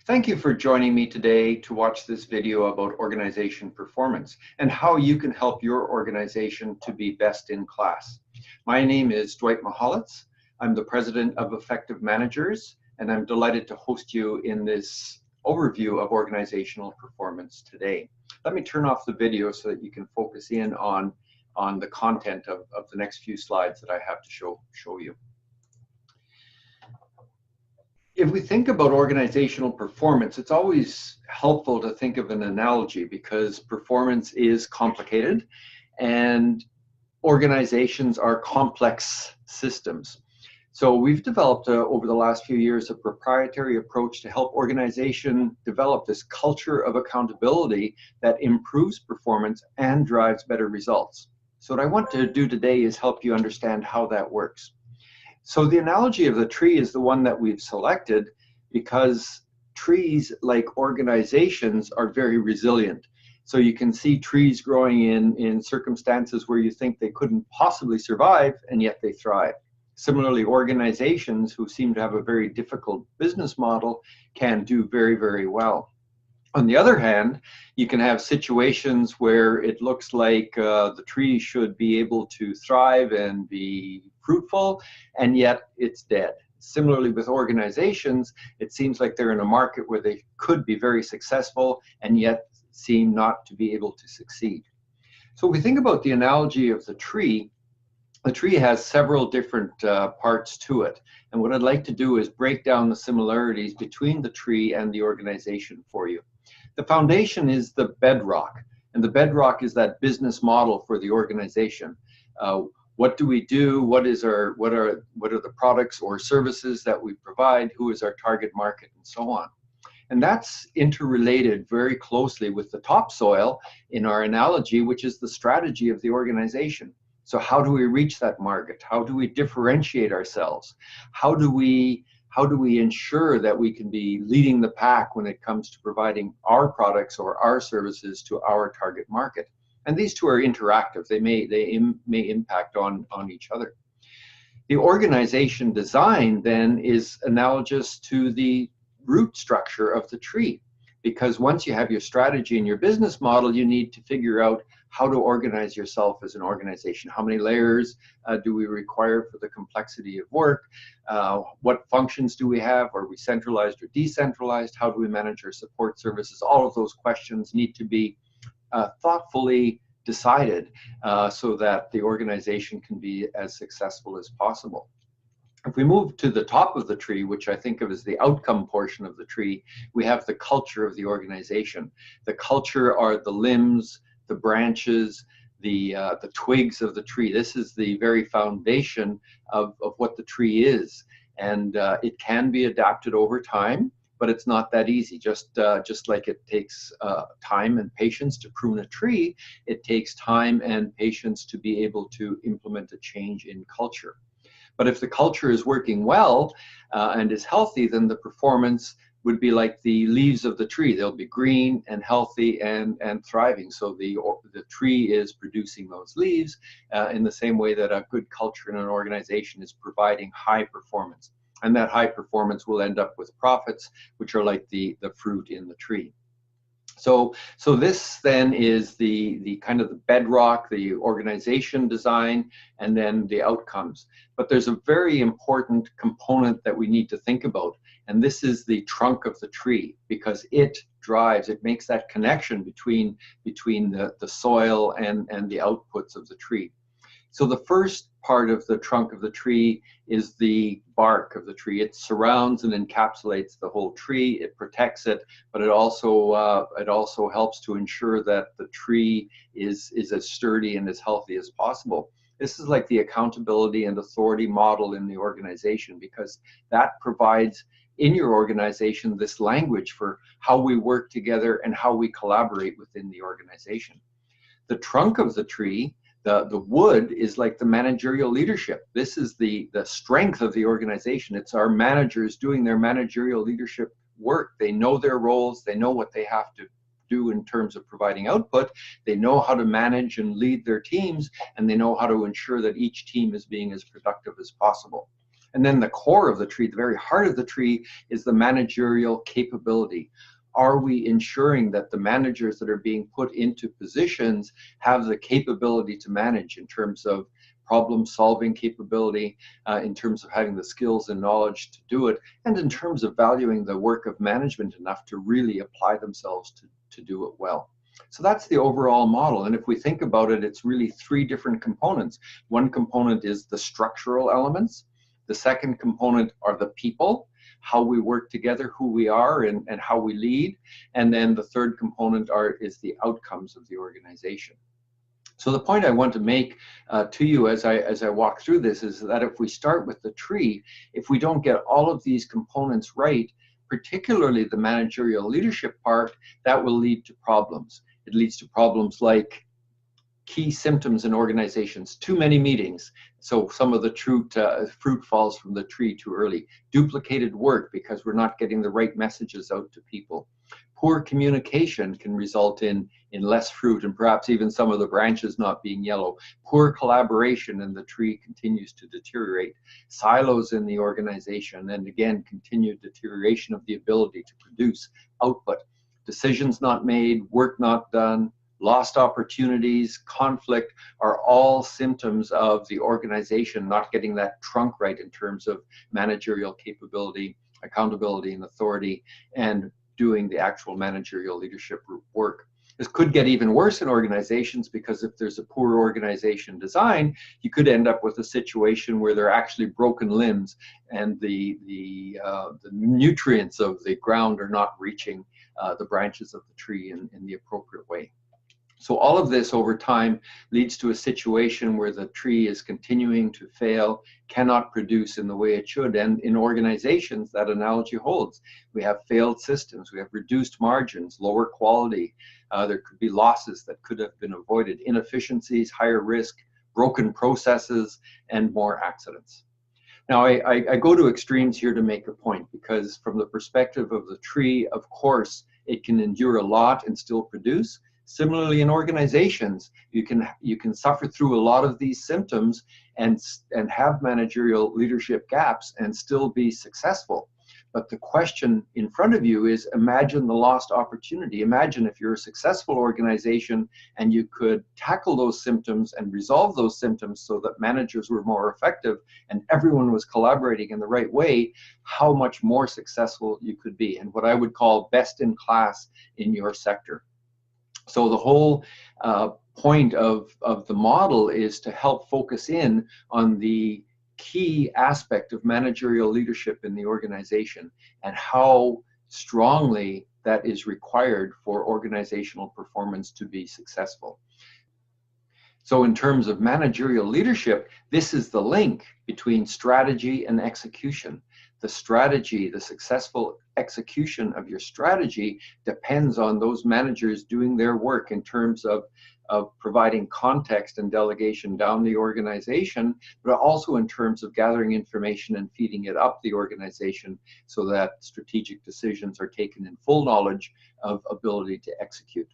Thank you for joining me today to watch this video about organization performance and how you can help your organization to be best in class. My name is Dwight Mihalicz. I'm the president of Effective Managers, and I'm delighted to host you in this overview of organizational performance today. Let me turn off the video so that you can focus in on the content of the next few slides that I have to show you. If we think about organizational performance, it's always helpful to think of an analogy because performance is complicated and organizations are complex systems. So we've developed over the last few years a proprietary approach to help organizations develop this culture of accountability that improves performance and drives better results. So what I want to do today is help you understand how that works. So the analogy of the tree is the one that we've selected because trees, like organizations, are very resilient. So you can see trees growing in circumstances where you think they couldn't possibly survive, and yet they thrive. Similarly, organizations who seem to have a very difficult business model can do very, very well. On the other hand, you can have situations where it looks like the tree should be able to thrive and be fruitful, and yet it's dead. Similarly, with organizations, it seems like they're in a market where they could be very successful and yet seem not to be able to succeed. So if we think about the analogy of the tree has several different parts to it. And what I'd like to do is break down the similarities between the tree and the organization for you. The foundation is the bedrock, and the bedrock is that business model for the organization. What do we do? What are the products or services that we provide? Who is our target market, and so on? And that's interrelated very closely with the topsoil in our analogy, which is the strategy of the organization. So how do we reach that market? How do we differentiate ourselves? How do we ensure that we can be leading the pack when it comes to providing our products or our services to our target market? And these two are interactive. They may impact on each other. The organization design then is analogous to the root structure of the tree, because once you have your strategy and your business model, you need to figure out how to organize yourself as an organization. How many layers do we require for the complexity of work? What functions do we have? Are we centralized or decentralized? How do we manage our support services? All of those questions need to be thoughtfully decided so that the organization can be as successful as possible. If we move to the top of the tree, which I think of as the outcome portion of the tree, we have the culture of the organization. The culture are the limbs, the branches, the twigs of the tree. This is the very foundation of what the tree is. And it can be adapted over time, but it's not that easy. Just like it takes time and patience to prune a tree, it takes time and patience to be able to implement a change in culture. But if the culture is working well and is healthy, then the performance would be like the leaves of the tree. They'll be green and healthy and thriving. So the tree is producing those leaves in the same way that a good culture in an organization is providing high performance. And that high performance will end up with profits, which are like the fruit in the tree. So this then is the kind of the bedrock, the organization design, and then the outcomes. But there's a very important component that we need to think about, and this is the trunk of the tree, because it makes that connection between the soil and the outputs of the tree. So the first part of the trunk of the tree is the bark of the tree. It surrounds and encapsulates the whole tree. It protects it, but it also helps to ensure that the tree is as sturdy and as healthy as possible. This is like the accountability and authority model in the organization, because that provides in your organization this language for how we work together and how we collaborate within the organization. The trunk of the tree, the wood, is like the managerial leadership. This is the strength of the organization. It's our managers doing their managerial leadership work. They know their roles. They know what they have to do in terms of providing output. They know how to manage and lead their teams, and they know how to ensure that each team is being as productive as possible. And then the core of the tree, the very heart of the tree, is the managerial capability. Are we ensuring that the managers that are being put into positions have the capability to manage in terms of problem-solving capability, in terms of having the skills and knowledge to do it, and in terms of valuing the work of management enough to really apply themselves to do it well. So that's the overall model. And if we think about it, it's really three different components. One component is the structural elements. The second component are the people, how we work together, who we are, and how we lead. And then the third component is the outcomes of the organization. So the point I want to make to you as I walk through this is that if we start with the tree, if we don't get all of these components right, particularly the managerial leadership part, that will lead to problems. It leads to problems like key symptoms in organizations: too many meetings, so some of the fruit falls from the tree too early; duplicated work because we're not getting the right messages out to people; poor communication can result in less fruit and perhaps even some of the branches not being yellow; poor collaboration, and the tree continues to deteriorate; silos in the organization, and again, continued deterioration of the ability to produce output; decisions not made, work not done, lost opportunities, conflict are all symptoms of the organization not getting that trunk right in terms of managerial capability, accountability, and authority, and doing the actual managerial leadership work. This could get even worse in organizations, because if there's a poor organization design, you could end up with a situation where there are actually broken limbs and the nutrients of the ground are not reaching the branches of the tree in the appropriate way. So all of this over time leads to a situation where the tree is continuing to fail, cannot produce in the way it should. And in organizations, that analogy holds. We have failed systems, we have reduced margins, lower quality. There could be losses that could have been avoided, inefficiencies, higher risk, broken processes, and more accidents. Now, I go to extremes here to make a point, because from the perspective of the tree, of course, it can endure a lot and still produce. Similarly, in organizations, you can suffer through a lot of these symptoms and have managerial leadership gaps and still be successful. But the question in front of you is, imagine the lost opportunity. Imagine if you're a successful organization and you could tackle those symptoms and resolve those symptoms so that managers were more effective and everyone was collaborating in the right way, how much more successful you could be, and what I would call best in class in your sector. So the whole point of the model is to help focus in on the key aspect of managerial leadership in the organization and how strongly that is required for organizational performance to be successful. So in terms of managerial leadership, this is the link between strategy and execution. The strategy, the successful execution of your strategy, depends on those managers doing their work in terms of providing context and delegation down the organization, but also in terms of gathering information and feeding it up the organization so that strategic decisions are taken in full knowledge of ability to execute.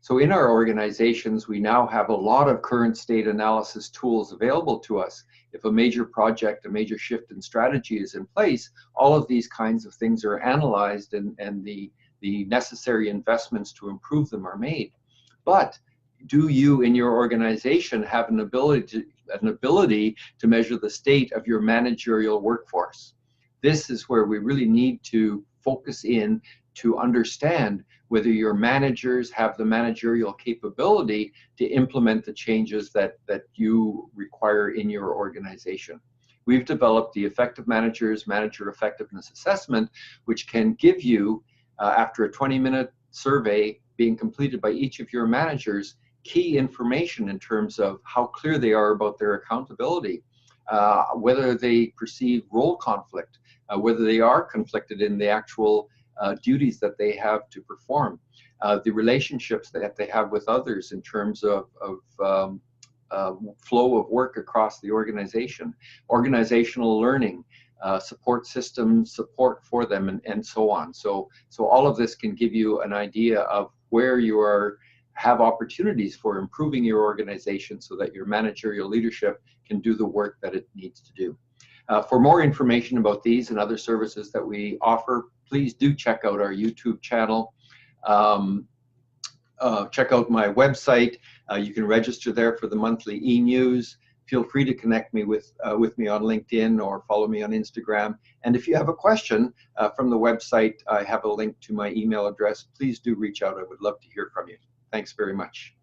So in our organizations, we now have a lot of current state analysis tools available to us. If a major project, a major shift in strategy is in place, all of these kinds of things are analyzed and the necessary investments to improve them are made. But do you in your organization have an ability to measure the state of your managerial workforce? This is where we really need to focus in to understand whether your managers have the managerial capability to implement the changes that you require in your organization. We've developed the Effective Managers Manager Effectiveness Assessment, which can give you, after a 20-minute survey being completed by each of your managers, key information in terms of how clear they are about their accountability, whether they perceive role conflict, whether they are conflicted in the actual duties that they have to perform, the relationships that they have with others in terms of flow of work across the organization, organizational learning, support systems, support for them, and so on. So all of this can give you an idea of where you have opportunities for improving your organization so that your managerial leadership can do the work that it needs to do. For more information about these and other services that we offer, please do check out our YouTube channel. Check out my website. You can register there for the monthly e-news. Feel free to connect me with me on LinkedIn or follow me on Instagram. And if you have a question from the website, I have a link to my email address. Please do reach out. I would love to hear from you. Thanks very much.